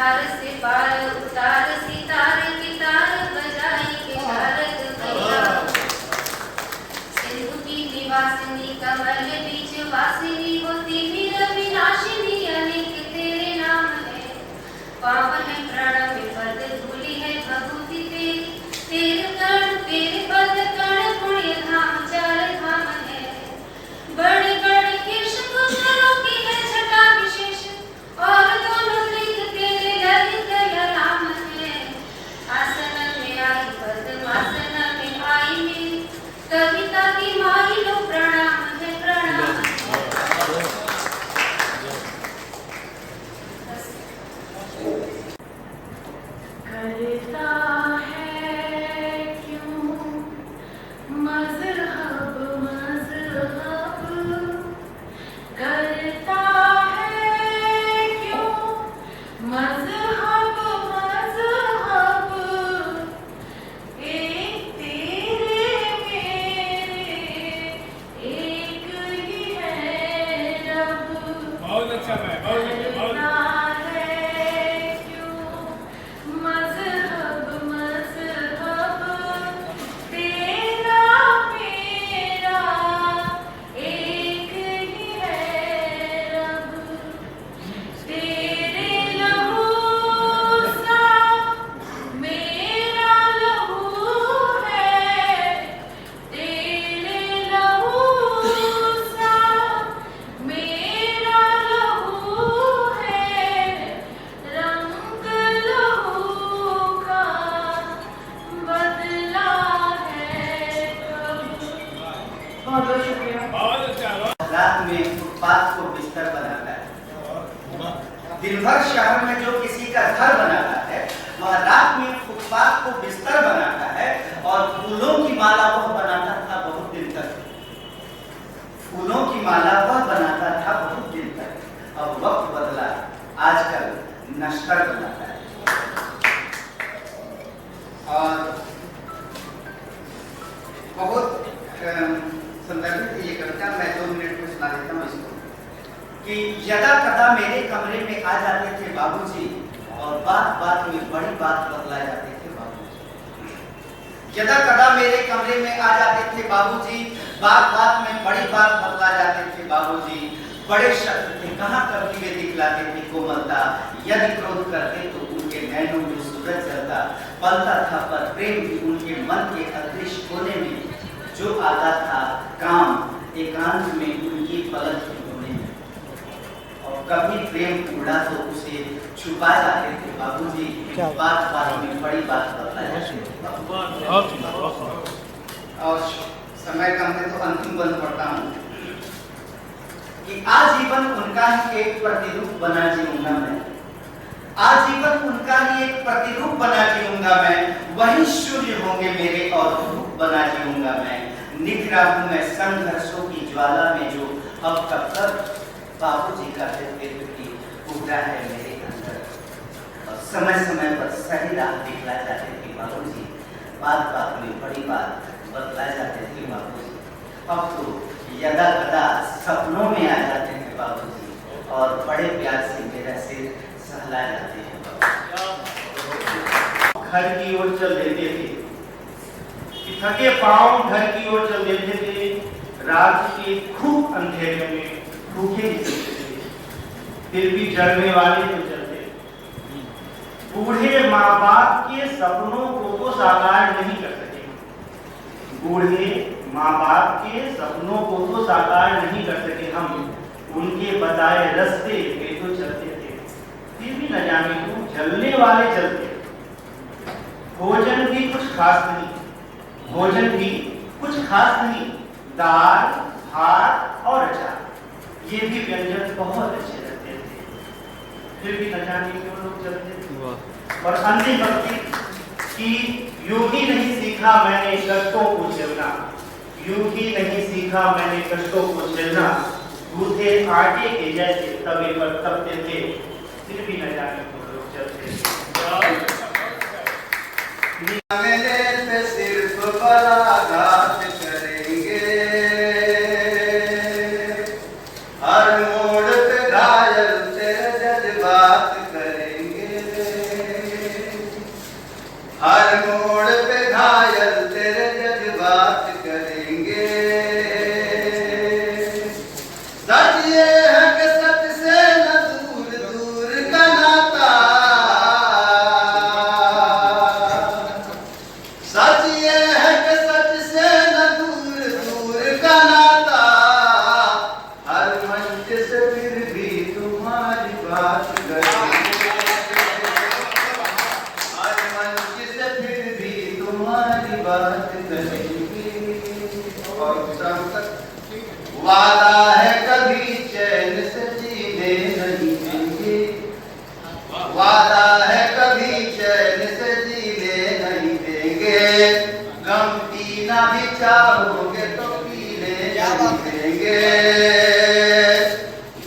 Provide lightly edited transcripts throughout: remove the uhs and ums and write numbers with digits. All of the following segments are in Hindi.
धार से पार उतार सितार की तार बजाई के शारद मैया। सिंधु की निवासिनी कमल बीच वासिनी होती वीर विनाशिनी अनेक तेरे नाम है। पावन है प्रणव पद धूलि है भगवती तेरे कण तेरे पद कण पुण्य धाम चार धाम है। बड़े बड़े कीर्ष कुशलों की है छटा विशेष और दोनों लिंग तेरे ललित या राम है। आसन में आई पद्मासन में आई मेरी कविता की माई लो प्रणाम है प्रणाम है। करता है क्यों मज़हब मज़हब, करता है क्यों मज़हब मज़हब, एक तेरे मेरे एक ही है रब। बहुत अच्छा है, बहुत अच्छा, बहुत करता है क्यों मज़हब मज़हब, तेरा मेरा एक ही है रब। तेरे लहू सा मेरा लहू है, तेरे लहू सा मेरा लहू है, रंग लहू का बदला है कब। बहुत बहुत शुक्रिया। बहुत अच्छा। रात में फुटपाथ को बिस्तर बनाता है। दिन भर शहर में जो किसी का घर बनाता है वह रात में फुटपाथ को बिस्तर बनाता है। और फूलों की माला वह बनाता था बहुत दिन तक। फूलों की माला वह बनाता था बहुत दिन तक। अब वक्त बदला, आजकल नश्तर बनाता है। और बहुत संदर्भित ये कविता मैं 2 मिनट में सुना देता हूँ इसको कि यदा कदा मेरे कमरे में आ जाते थे बाबूजी और बात बात में बड़ी बात बतला जाते थे बाबूजी। यदा कदा मेरे कमरे में आ जाते थे बाबूजी, बात बात में बड़ी बात बतला जाते थे बाबूजी। बड़े शब्द थे कहाँ कभी वे दिखलाते थे कोमलता, यदि क्रोध करते तो उनके नैनों में सूरज जलता। पलता था पर प्रेम भी उनके मन के अदृश्य कोने में, जो आता था काम एकांत में उनकी पलक के कोने में। और कभी प्रेम उड़ा तो उसे छुपा जाते थे बाबूजी, बात बात में बड़ी बात बतला जाती थी। और समय कम है तो अंतिम बंद पढ़ता हूँ कि आजीवन उनका ही एक प्रतिरूप बना जीऊंगा मैं। आजीवन उनका ही एक प्रतिरूप बना जीऊंगा मैं। वही सूर्य होंगे मेरे और धूप बना जीऊंगा मैं। निखरा हूं मैं संघर्षों की ज्वाला में जो अब तक बाबूजी का व्यक्तित्व की उभरा है मेरे अंदर। और समय समय पर सही राह दिखला जाते थे बाबूजी, बात बात में बड़ी बात बतला जाते थे बाबूजी। अब तो यदा कदा सपनों में आ जाते हैं बाबूजी और बड़े प्यार से मेरा सिर सहला जाते हैं बाबूजी। घर की ओर चल देते थे कि थके पांव घर की ओर चल देते थे। रात के खूब अंधेरे में भूखे निकलते थे, फिर भी जलने वाले तो जलते। बूढ़े माँ बाप के सपनों को तो साकार नहीं कर सके। बूढ़े माँ बाप के सपनों को तो साकार नहीं कर सके हम। उनके बताए रास्ते वे तो चलते थे, फिर भी न जाने क्यों जलने वाले चलते। भोजन भी कुछ खास नहीं, भोजन भी कुछ खास नहीं। दाल भात और अचार ये भी व्यंजन बहुत अच्छे लगते थे, फिर भी न जाने क्यों लोग चलते थे। और अंतिम पंक्ति कि यूं ही नहीं सीखा मैंने कष्टों को झेलना, यूं ही नहीं सीखा मैंने कष्टों को झेलना। गूंथे आटे के जैसे तवे पर तपते थे, फिर भी न जाने क्यों लोग चलते थे। मेरे पे सिर्फ बलाघात करेंगे, हर मोड़ पे घायल तेरे जज्बात करेंगे। हर मोड़ पे घायल तेरे जज्बात करेंगे। सच ये है कि सच से न दूर दूर का नाता, सच ये है कि सच से न दूर दूर का नाता। हर मंच से फिर भी तुम्हारी बात करेंगे, हर मंच से फिर भी तुम्हारी बात करेंगे। और शाम तक वादा है कभी चैन से जीने नहीं देंगे, वादा है कभी चैन से जीने नहीं देंगे। गम पीना भी चाहोगे तो पीने नहीं देंगे,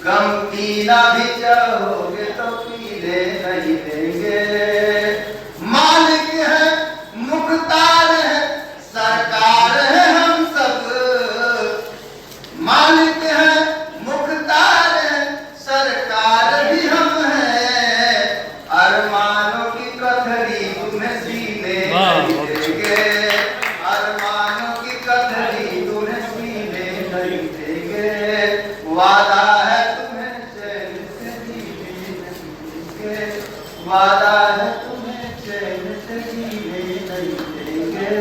गम पीना भी चाहोगे तो पीने नहीं देंगे। मालिक है मुख्तार है सरकार है हम सब, मालिक है मुख्तार है सरकार भी हम हैं। अरमानों की कथरी तुम्हें सीने नहीं देंगे, अरमानों की कथरी तुम्हें सीने नहीं देंगे। वादा है तुम्हें चैन से जीने नहीं देंगे, वादा है तुम्हें चैन से जीने नहीं देंगे।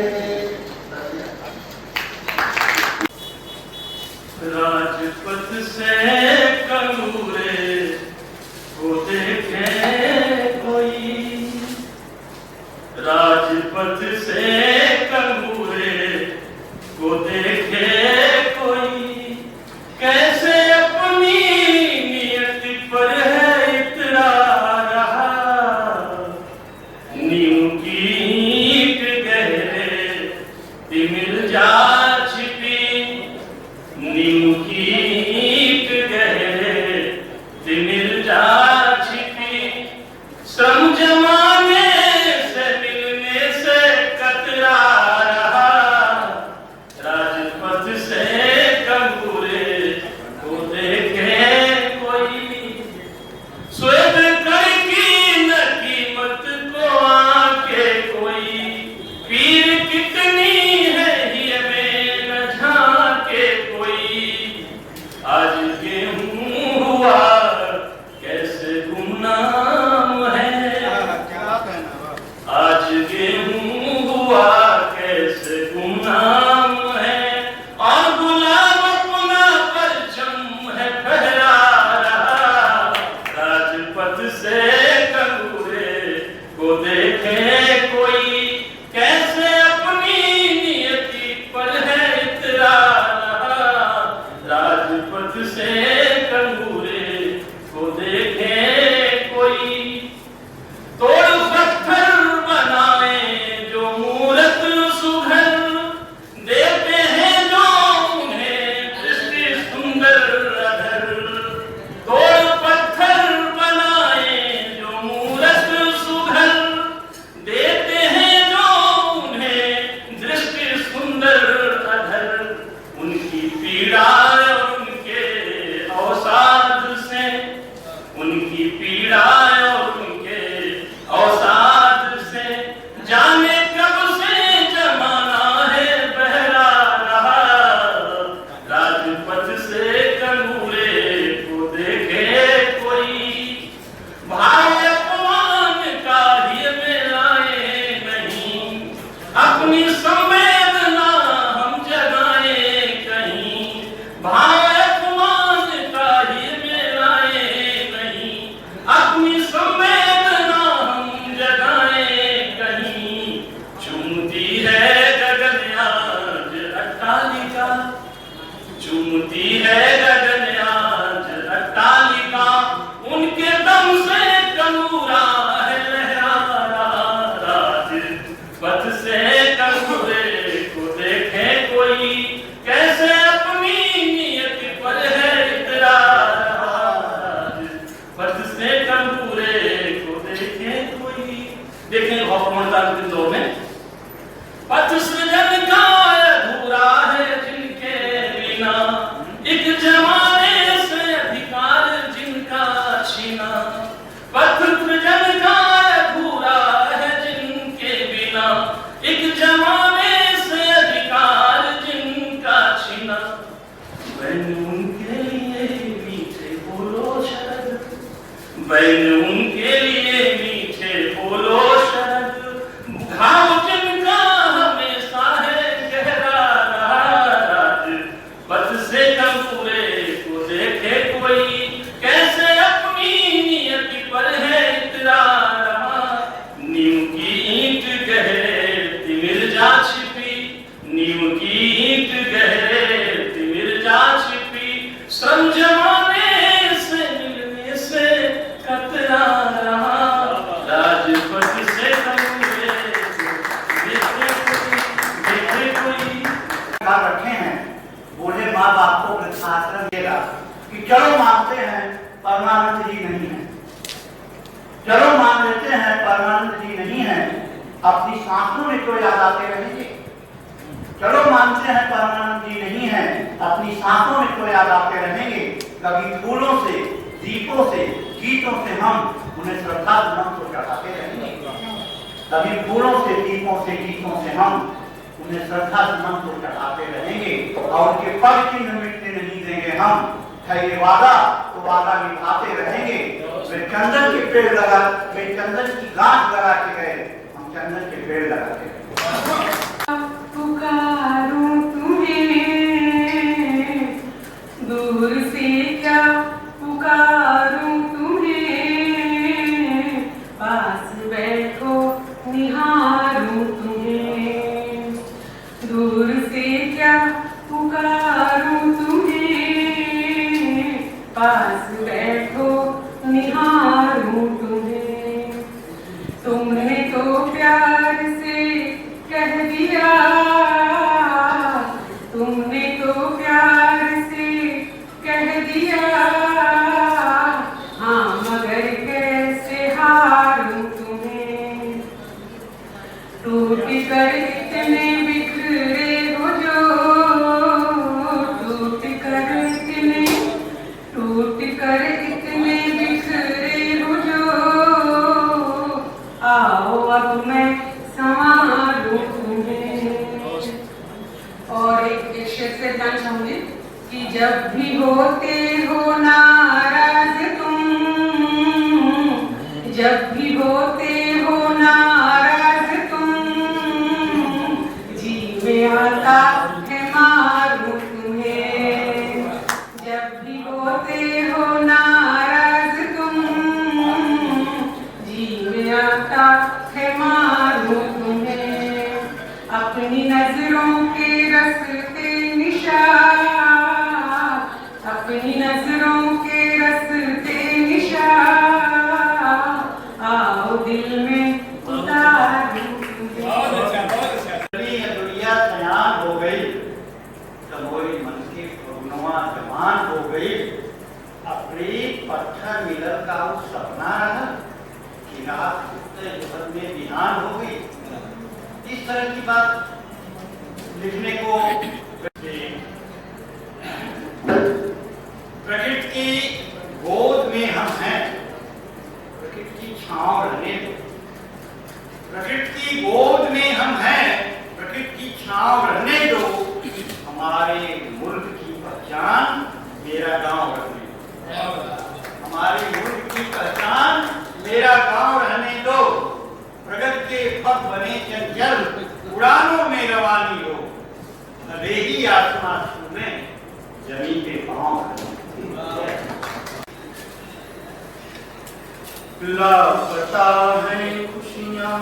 राजपथ से कंगूरे को देखे कोई, राजपथ से कंगूरे को देखे कोई। कैसे अपनी नियत पर है इतरा रहा, नीम की ईंट गहरे तिमिर जा छिपी, नीम की ईंट गहरे तिमिर जा छिपी। श्रम जमाने से मिलने से कतरा रहा, राजपथ से कंगूरे को देखे कोई। श्वेत कर की न कीमत को आके कोई, पीर कितनी है ये में न झांके कोई। आज गेहूं हुआ कैसे गुमनाम है, आज गेहूं हुआ कैसे गुमनाम है। और गुलाब अपना परचम है फहरा रहा, राजपथ से कंगूरे को देखे कोई। कैसे अपनी नियति पर है इतरा रहा, राजपथ से कंगूरे को देखे कोई। तोड़ पत्थर बनाए जो मूरत सुघर, देते हैं जो उन्हें दृष्टि सुंदर अधर। तोड़ पत्थर बनाए जो मूरत सुघर, देते हैं जो उन्हें दृष्टि सुंदर अधर। उनकी पीड़ा और उनके अवसाद से, उनकी पीड़ा और उनके अवसाद से, जाने कब से जमाना है बहरा रहा, राजपथ से कंगूरे को देखे कोई। भाई अपमान का ही में लाए नहीं, अपनी संवेदना हम जगाए कहीं। भाई अपमान का ही में लाए नहीं, अपनी संवेदना हम जगाए कहीं। चूमती है गगन आज अट्टालिका, चूमती है गगन आज अट्टालिका। उनके दम से कंगूरा है लहरा रहा, राजपथ से कंगूरे को देखे कोई। कैसे अपनी नियत पर है इतरा रहा, राजपथ से कंगूरे को देखे कोई। देखें हौफमंदा के दौर में पथ सृजन का अधूरा है जिनके बिना, एक जमाने से अधिकार जिनका छीना। पथ सृजन का अधूरा है जिनके बिना, चलो मानते हैं परमानंद जी नहीं है, चलो मान लेते हैं परमानंद जी नहीं है, अपनी सांसों में तो याद आते रहेंगे। चलो मानते हैं परमानंद जी नहीं है, अपनी सांसों में तो याद आते रहेंगे। कभी फूलों से, दीपों से, गीतों से हम उन्हें श्रद्धा सुमन को चढ़ाते रहेंगे। कभी फूलों से, दीपों से, गीतों से हम उन्हें श्रद्धा सुमन को चढ़ाते रहेंगे और उनके पग चिन्ह मिटने नहीं देंगे। हम है ये वादा, तो वादा निभाते रहेंगे। वे चंदन के पेड़ लगा, वे चंदन की गांठ लगा के गए, हम चंदन के पेड़ लगाते हैं। पुकारूं तुम्हें दूर से क्या पुकारूं तुम्हें, पास बैठो निहारूं तुम्हें, दूर से क्या पुकारूं तुम्हें, पास बैठो निहारूं तुम्हें। तुमने तो प्यार से कह दिया, तुमने तो प्यार से कह दिया, हाँ मगर कैसे हारूं तुम्हें। टूट कर इतने बिखरे हो जो, टूट कर इतने बिखरे हो जो, आओ अब मैं संवारूं तुम्हें। और एक शेर से गाना चाहूंगी कि जब भी होते हो नाराज तुम, जब भी होते हो नाराज तुम, जी में आता है मारूं तुम्हें। जब भी होते हो नाराज तुम, जी में आता है मारूं तुम्हें। अपनी नजरों के रस्ते निशान, अपनी नजरों के रस्ते निशान, आओ दिल में उतारूं तुम्हें। बहुत अच्छा, बहुत अच्छा। दुनिया सयान हो गई, तमोरी मन की पूर्णवा जवान हो गई। अपनी पत्थर मिलर का वो सपना रहा कि रात उगते युगल में बिहान हो गई। इस तरह की बात लिखने को प्रकृति की गोद में हम हैं, प्रकृति की छांव रहने दो। प्रकृति की गोद में हम हैं, प्रकृति की छांव रहने दो। हमारे मुल्क की पहचान मेरा गांव रहने दो, हमारे मुल्क की पहचान मेरा गांव रहने दो। प्रगति के पथ बने चंचल, उड़ानों में रवानी हो, नवेही आसमां छूने जमीन पे पांव। लापता है खुशियां,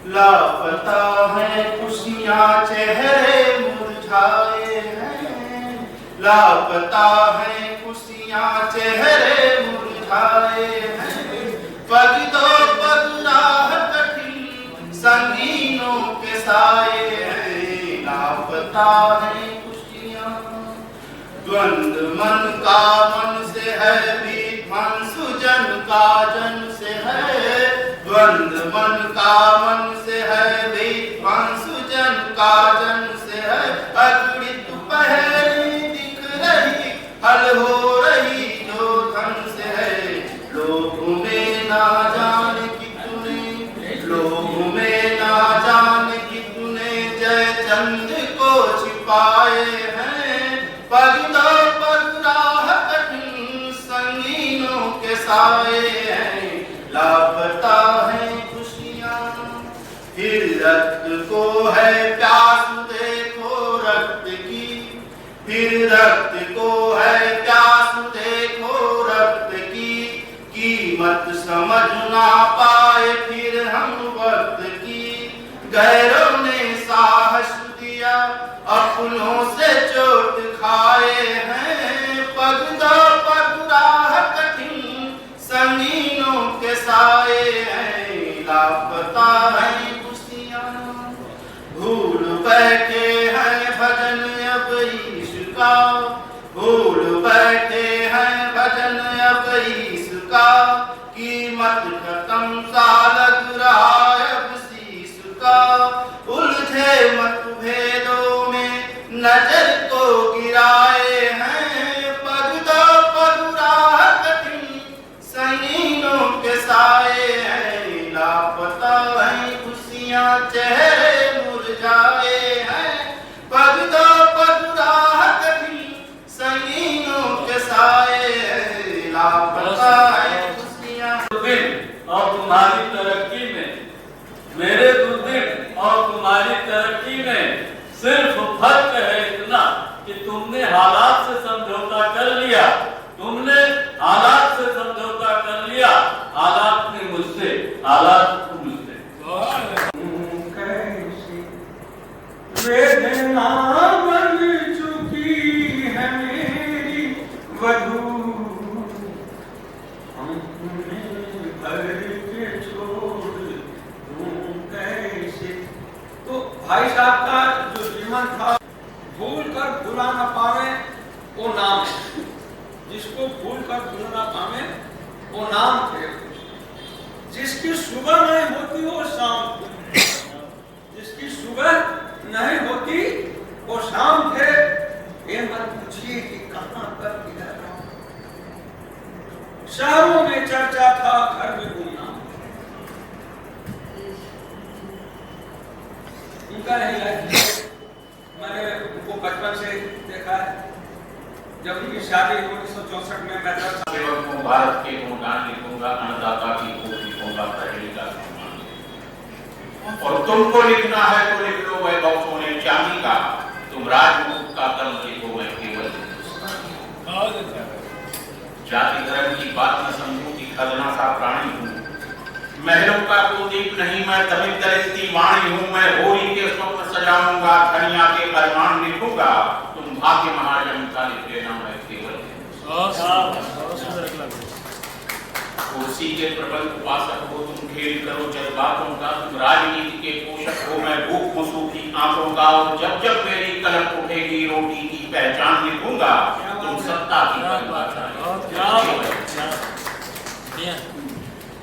लापता है खुशियां, चेहरे मुरझाए हैं। लापता है खुशियां, चेहरे मुरझाए हैं। पग दो पग राह कठिन, संगीनों के साए हैं। लापता है खुशियां, द्वंद मन का मन से है भी, मन सुजन का जन से है। द्वंद मन का मन से है भी, मन सुजन का जन से है। अगणित पहली दिख रही, हल हो रही जो धन से है। लोगों में ना जान कि तूने, लोगों में ना जान कि तूने जय चंद को छिपाए हैं। पग दो पग राह कठिन, संगीनों के साए हैं। लापता है खुशियां, फिर रक्त को है प्यास देखो रक्त की। फिर रक्त को है प्यास देखो रक्त की। कीमत समझ ना पाए फिर हम वक्त की। गैरों ने साहस दिया, अपनों से चोट खाए हैं। पग दो पग राह कठिन, संगीनों के साए हैं। लापता है खुशियां, भूल बैठे हैं भजन अब ईश का। भूल बैठे हैं का, कीमत खत्म सा लग रहा है अब शीश का। उलझे मतभेदों में नजर को गिराए हैं, पगदा पगुराह कठिन संगीनों के साए हैं। लापता हैं खुशियां चेहरे मुरझाए हैं, पगदा पगुराह कठिन संगीनों के साए हैं। लापता हैं खुशियां। दिन और तुम्हारी तरक्की में, मेरे दुर्दिन और तुम्हारी तरक्की में सिर्फ फर्क है इतना कि तुमने हालात से समझौता कर लिया, तुमने हालात से समझौता कर लिया, हालात ने मुझसे, हालात तुमसे। वेदना बन चुकी है मेरी वधू, भर के छोड़ दूं कैसे। तो भाई साहब का जो जीवन था, भूल कर भुला न पावे वो नाम है। जिसको भूल कर भुला न पावे वो नाम थे। जिसकी सुबह नहीं होती वो शाम थे, जिसकी सुबह नहीं होती वो शाम थे। ये मत पूछिए कि कहां पर किधर। शहरों में चर्चा था, घर में गुमनाम। उनका नहीं है, मैंने उनको बचपन से देखा है। जब उनकी शादी 1964 में मैं 10 साल सेवक को भारत के गुणगान लिखूंगा, अन्नदाता की खोज लिखूंगा, पहली का सम्मान। और तुमको लिखना है तो लिख लो वैभव सोने चांदी का, तुम राजमुकुट का कर्म लिखो मैं केवल हिंदुस्तानी। जाति धर्म की बात न समझूं कि खजना सा प्राणी हूँ, महलों का कुलदीप नहीं मैं दमित दलित की वाणी हूँ। मैं होरी के स्वप्न सजाऊंगा, धनिया के अरमान लिखूंगा, तुम भाग्य महाजन का लिख लेना मैं केवल। कुर्सी के प्रबल उपासक हो तुम, खेल करो जज्बातों का, तुम राजनीति के पोषक हो मैं भूख मसूखी आंखों का। और जब जब मेरी कलम उठेगी रोटी की पहचान लिखूंगा, तुम सत्ता की परिभाषा।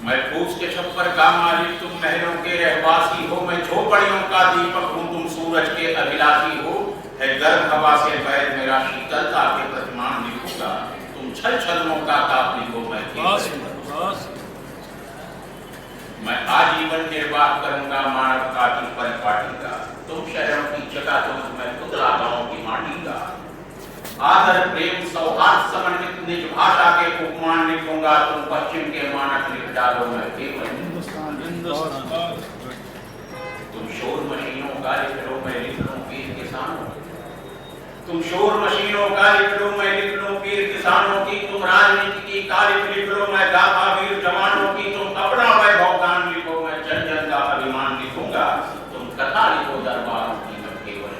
मैं फूस के छप्पर का मालिक, तुम महलों के रहवासी हो। मैं झोपड़ियों का दीपक हूँ, तुम सूरज के अभिलाषी हो। है गर्म हवा से बैर मेरा शीतलता के प्रतिमान लिखूंगा, तुम छल छलमों का ताप लिखो मैं केवल। मैं आजीवन निर्वाह करूंगा मानवता की परिपाटी का, तुम शहरों की चकाचौंध मैं पुतला गांव की माटी का। आदर प्रेम सौहार्द समन्वित निज भाषा के उपमान लिखूंगा, तुम पश्चिम के मानक लिख डालो मैं केवल हिंदुस्तान। तुम शोर मशीनों का लिख लो मैं लिख लूं वीर किसानों, तुम शोर मशीनों का लिख लो मैं लिख लूं वीर किसानों की। तुम राजनीति की तारीफ लिख लो मैं गाथा वीर जवानों की। तुम अपना वैभव गान लिखो मैं जन जन का अभिमान लिखूंगा, तुम कथा लिखो दरबारों की मैं केवल।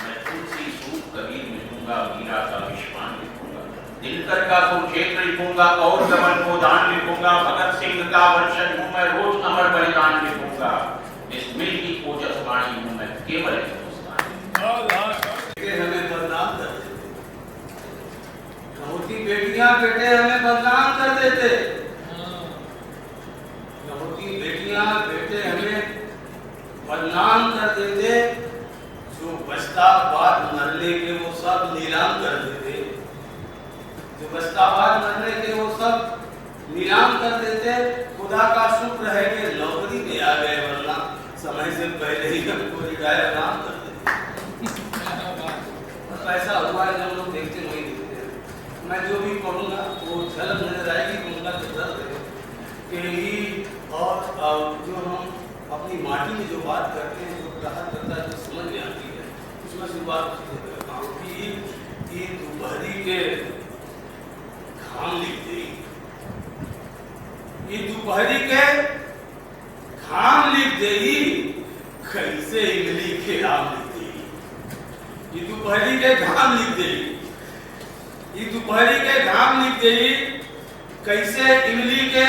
मैं तुलसी सूप कबीर लिखूंगा, मीरा का विश्वान लिखूंगा, दिनकर का कुरुक्षेत्र लिखूंगा, और गमन को दान लिखूंगा। भगत सिंह का वंशज हूं मैं, रोज अमर बलिदान लिखूंगा। इस मिल की ओजस वाणी हूं मैं केवल हमें बदनाम कर देते, बहुती बेटियां बेटे हमें बदनाम कर देते, बहुती बेटियां बेटे हमें बदनाम कर देते। जो बचता बाद मरने के वो सब नीलाम कर देते, जो बचता बाद मरने के वो सब नीलाम कर देते। खुदा का शुक्र है कि नौकरी में आ गए, वरना समय से पहले ही हमको रिटायर नाम कर देते। ऐसा हुआ है, जब लोग देखते वही देखते हैं। मैं जो भी पढ़ूंगा वो झलक नजर आएगी कि उनका जो दर्द है कि और जो हम अपनी माटी में जो बात करते हैं, जो राहत करता है, जो समझ में आती है, उसमें शुरुआत कि दोपहरी के घाम लिख दे, ये दोपहरी के घाम लिख दे, कैसे इमली के आम लिख दे, ये दोपहरी के घाम लिख दे, ये दोपहरी के घाम लिख दे, कैसे इमली के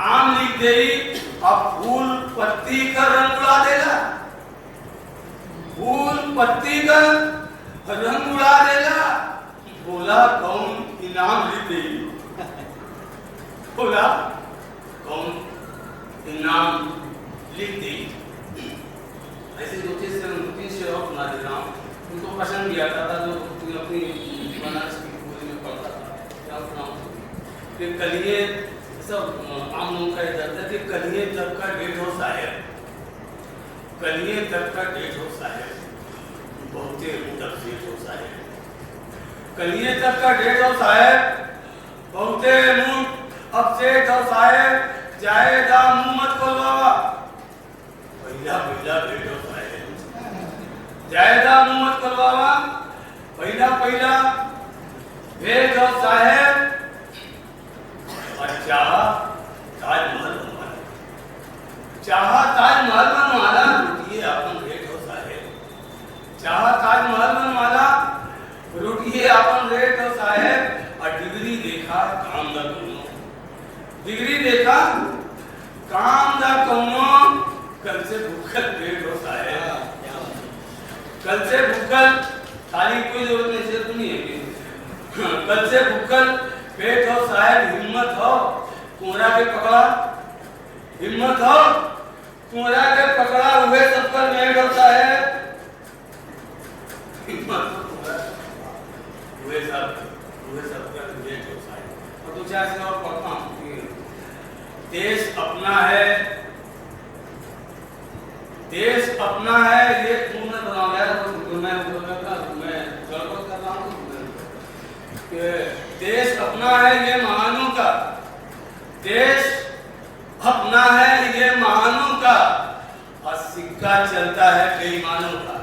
आम लिख दे। अब फूल पत्ती का रंग उड़ा देगा, फूल पत्ती का रंग उड़ा देगा। बोला कौन इनाम लिख दी। बोला कौन इनाम लिख दी। ऐसे 2-3 शेर और सुना दे रहा हूँ, उनको पसंद भी आता था, जो अपनी बनारस की बोली में पढ़ता था। क्या सुनाऊँ कि कलिए सब आम लोगों का दर्द है कि कलिए तक का 1.5 शायर, कलिए तक का 1.5 शायर, बहुते मुदत से 1.5 शायर, कलिए तक का 1.5 शायर, बहुते मुंह अब से 1.5 शायर, जाएगा मुंह मत खोलवा। पहला 1.5 शायर, जाएगा मुंह मत खोलवा। पहला 1.5 शायर और चाहा ताजमहल बनवाना, चाहा ताजमहल बनवाना, रुकिए अपन 1.5 शायर, चाहा ताजमहल बनवाना, रुकिए अपन 1.5 शायर। और डिग्री देखा काम दा कौनो, डिग्री देखा काम दा कौनो, कल से भूखल 1.5 शायर, कल से भूखल, थाली कोई जरूरत नहीं, सिर्फ नहीं है, कल से भूखल 1.5 शायर। हिम्मत हो कुमरा के पकड़ा, हिम्मत हो कुमरा के पकड़ा, हुए सब पर 1.5 शायर, हिम्मत हो कुमरा हुए सब पर 1.5 शायर। और 2-4 से और पढ़ता हूँ। देश अपना है, देश अपना है, ये तुमने बनाया यार, मैं गड़बड़ कर रहा हूँ। देश अपना है ये महानों का, देश अपना है ये महानों का, और सिक्का चलता है बेईमानों का।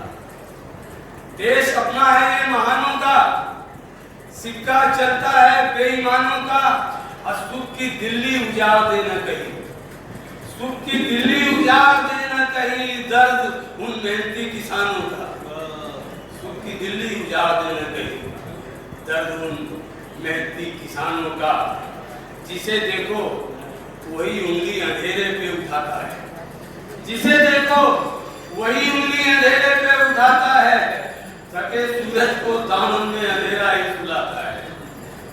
देश अपना है ये महानों का, सिक्का चलता है बेईमानों का। और सुख की दिल्ली उजाड़ देना कहीं, सुख की दिल्ली उजाड़ देना कहीं, दर्द उन मेहनती किसानों का, सुख की दिल्ली उजाड़ देना कहीं, दर्द उन मेहनती किसानों का। जिसे देखो वही उंगली अंधेरे पे उठाता है, जिसे देखो वही उंगली अंधेरे पे उठाता है। सके सूरज को दामन में अंधेरा ही सुलाता है,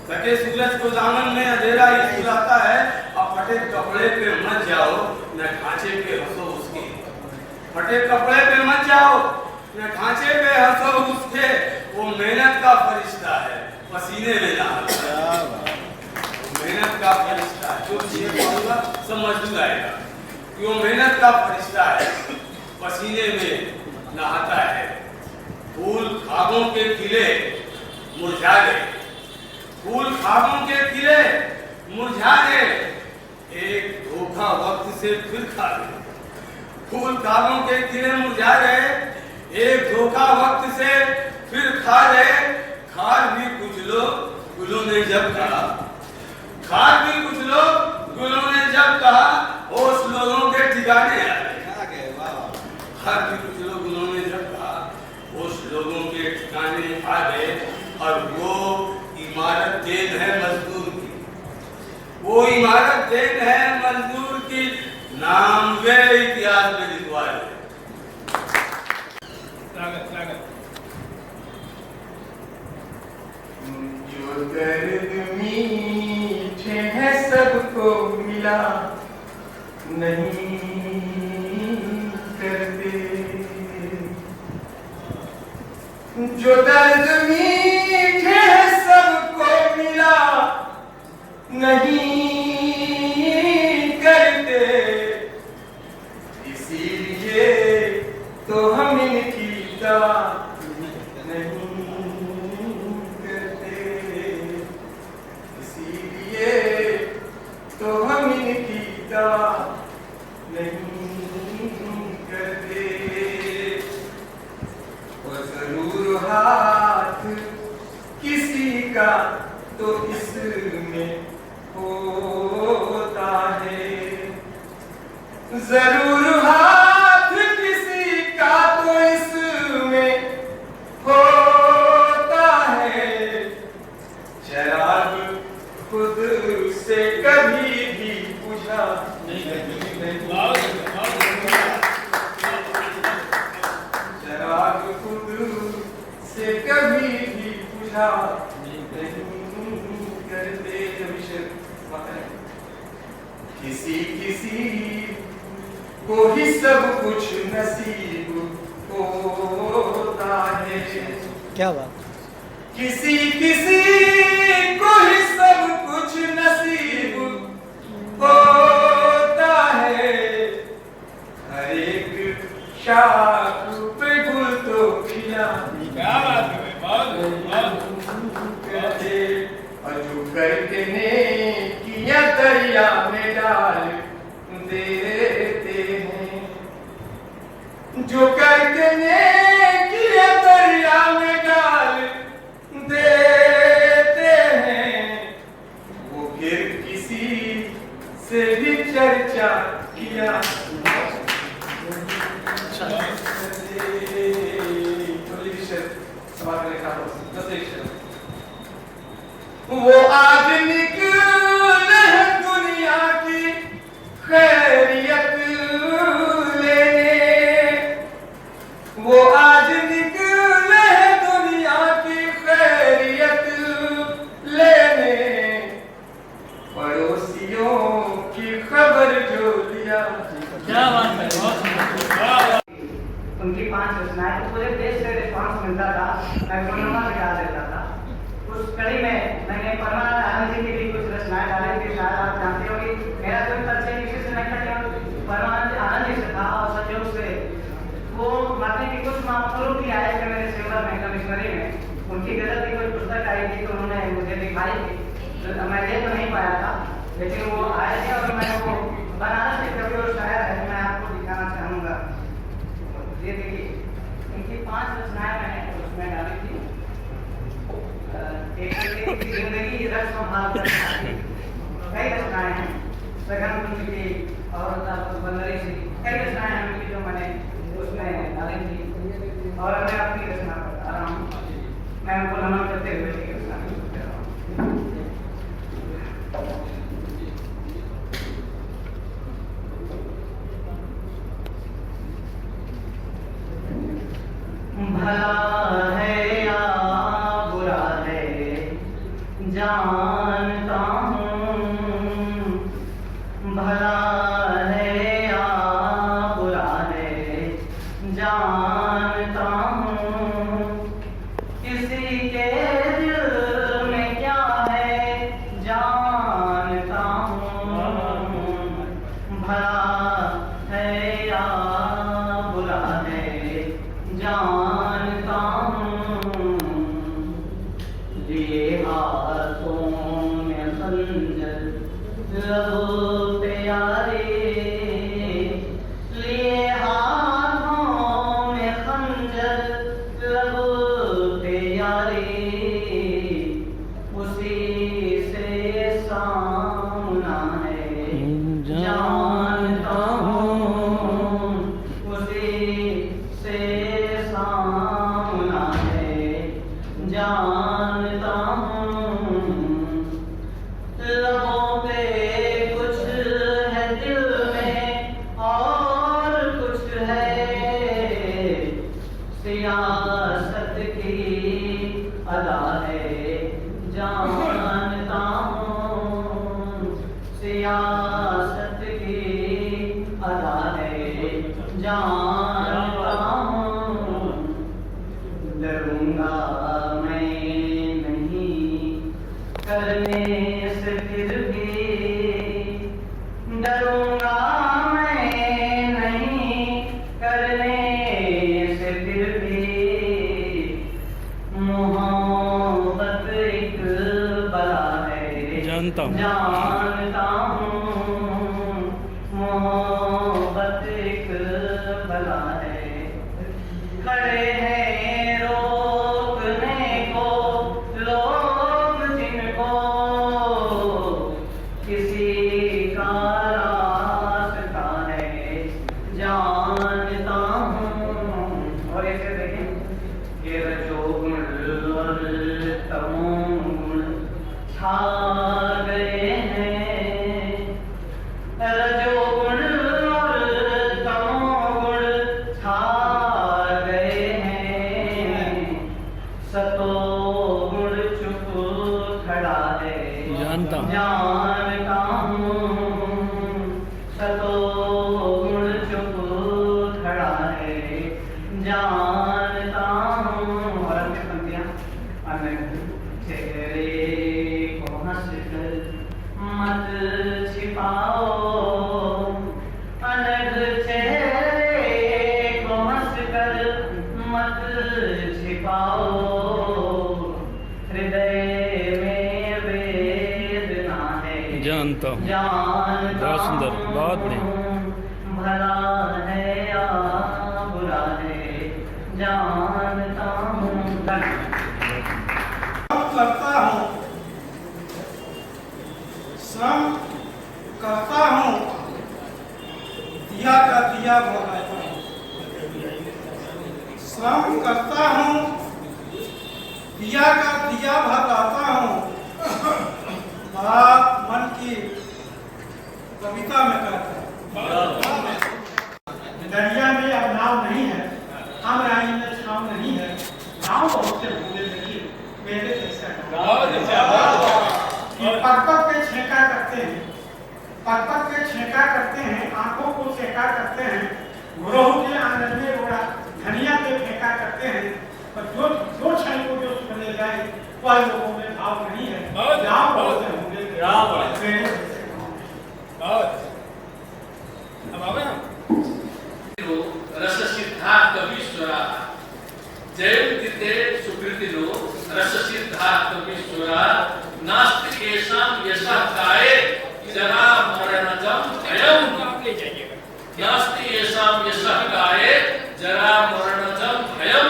सके सूरज को दामन में अंधेरा ही सुलाता है। अब फटे कपड़े पे मत जाओ, न ढांचे पे हंसो उसके, फटे कपड़े पे मत जाओ, न ढांचे पे हंसो उसके। वो मेहनत का फरिश्ता है, पसीने में नहाता है, मेहनत का फरिश्ता है। जो चीजें कहूँगा समझ में आएगा कि वो मेहनत का फरिश्ता है, पसीने में नहाता है। फूल खाबों के खिले मुरझा गए, फूल खाबों के खिले मुरझा गए, एक धोखा वक्त से फिर खा गए। फूल खाबों के खिले मुरझा गए, एक धोखा वक्त से फिर खा गए। खार भी कुछ लोग गुलों ने जब कहा, खार भी कुछ लोग गुलों ने जब कहा, होश लोगों के ठिकाने आ गए। खार भी कुछ लोग गुलों ने जब कहा, होश लोगों के ठिकाने आ गए। और वो इमारत देन है मजदूर की, वो इमारत देन है मजदूर की, नाम वे इतिहास में लिखवा है। जो दर्द मीठे है सबको मिला नहीं करते, जो दर्द मीठे है सबको मिला नहीं करते, इसीलिए तो हम इनकी दवा नहीं करते, इसीलिए तो हम इनकी दवा नहीं करते। और जरूर हाथ किसी का तो इसमें होता है, जरूर हाथ किसी का तो इसमें होता है। चराग खुद से कभी भी बुझा चराग खुद से कभी भी बुझा नहीं किसी किसी को ही सब कुछ नसीब होता है। क्या बात। किसी किसी को ही सब कुछ नसीब होता है। हर एक शाख पे गुल तो खिला क्या बात है, बहुत करते अजू करके नेकियां दरिया में डाल देते हैं। जो करके नेकियां दरिया में डाल देते हैं, वो फिर किसी से भी चर्चा किया वो आज निकले हैं दुनिया की खैरियत लेने। वो आज निकले हैं दुनिया की खैरियत लेने। पड़ोसियों की खबर जो लिया। क्या बात है, बहुत उनकी 5 रचनाएं तो पूरे देश से रिस्पॉन्स मिलता था। मैं फोन नंबर भी डाल देता था। उस कड़ी में मैंने परमानंद आनंद जी की भी कुछ रचनाएं डाली थी। शायद आप जानते हो कि मेरा कोई परिचय किसी से नहीं था, केवल परमानंद आनंद जी से था। और संयोग से वो मरने की कुछ माह पूर्व भी आए थे मेरे सेवा में कमिश्नरी में। उनकी गजल की कोई पुस्तक आई थी तो उन्होंने मुझे दिखाई थी। तो मैं ले तो नहीं पाया था, लेकिन वो आए थे और मैं वो बनारस के कवि और शायर है, मैं आपको दिखाना चाहूँगा। ये देखिए, इनकी 5 रचनाएं मैंने उसमें डाली थी। एक जिंदगी रस संभाल कर कई रचनाएं हैं। सघन कुंज की और बंदरी से कई रचनाएं हैं उनकी जो मैंने उसमें डाली थी। और मैं अपनी रचना बता रहा हूँ। मैं उनको नमन करते हुए एक रचना कर रहा हूँ। भला है या बुरा है जानता हूँ। भला है या बुरा है जानता हूँ। किसी के दिल में क्या है जानता हूँ। भला है या बुरा है जानता हूँ। लिए हाथों में खंजर लबों पे यारे। लिए हाथों में खंजर लबों पे यारे। उसी से सामना है जानता हूँ। उसी से सामना है जानता हूँ। लबों पे कुछ है दिल में और कुछ है। सियासत की अदा है जानता हूँ। सियासत की अदा है जानता हूँ। डरूंगा मैं नहीं करने से फिर भी। डरूंगा मैं नहीं करने से फिर भी। मोहब्बत एक बला है जानता हूँ। मोहब्बत एक बला है। खड़े हैं रोकने को लोग जिनको किसी का पाओ, अनग चेहरे को हंसकर मत छिपाओ, हृदय में वेदना है जानता हूँ। जानता बहुत सुंदर, बहुत हूँ, भला है या बुरा है जानता हूँ। करता हूँ, श्रम करता हूँ, दिया का दिया भगाता हूँ। श्रम करता हूँ, दिया का दिया भगाता हूँ। बात मन की कविता में कहता हूँ। दरिया में अब नाव नहीं है, हम राही में छाव नहीं है, नाव बहुत से भूले लगी मेरे जैसा पकपक पे छेका करते हैं, पकपक पे छेका करते हैं, आंखों को सेका करते हैं, ग्रोह के आंगन में रोड़ा धनिया पे फेंका करते हैं, पर जो क्षण को जो सुने जाए वह लोगों में भाव नहीं है। नाव बहुत से भूले रस सिद्धार्थ कवीश्वरा जयंतिते सुकृतिनो रस सिद्धार्थ कवीश्वरा नास्ति केशाम यशः काये जरा मरणजम भयम। नास्ति केशाम यशः काये जरा मरणजम भयम।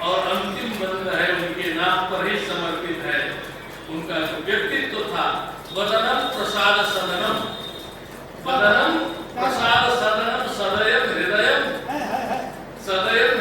और अंतिम मंत्र है उनके नाम पर ही समर्पित है। उनका जो व्यक्तित्व था, वदनम प्रसाद सदनम, वदनम प्रसाद सदनम, सदयम हृदयम, सदयम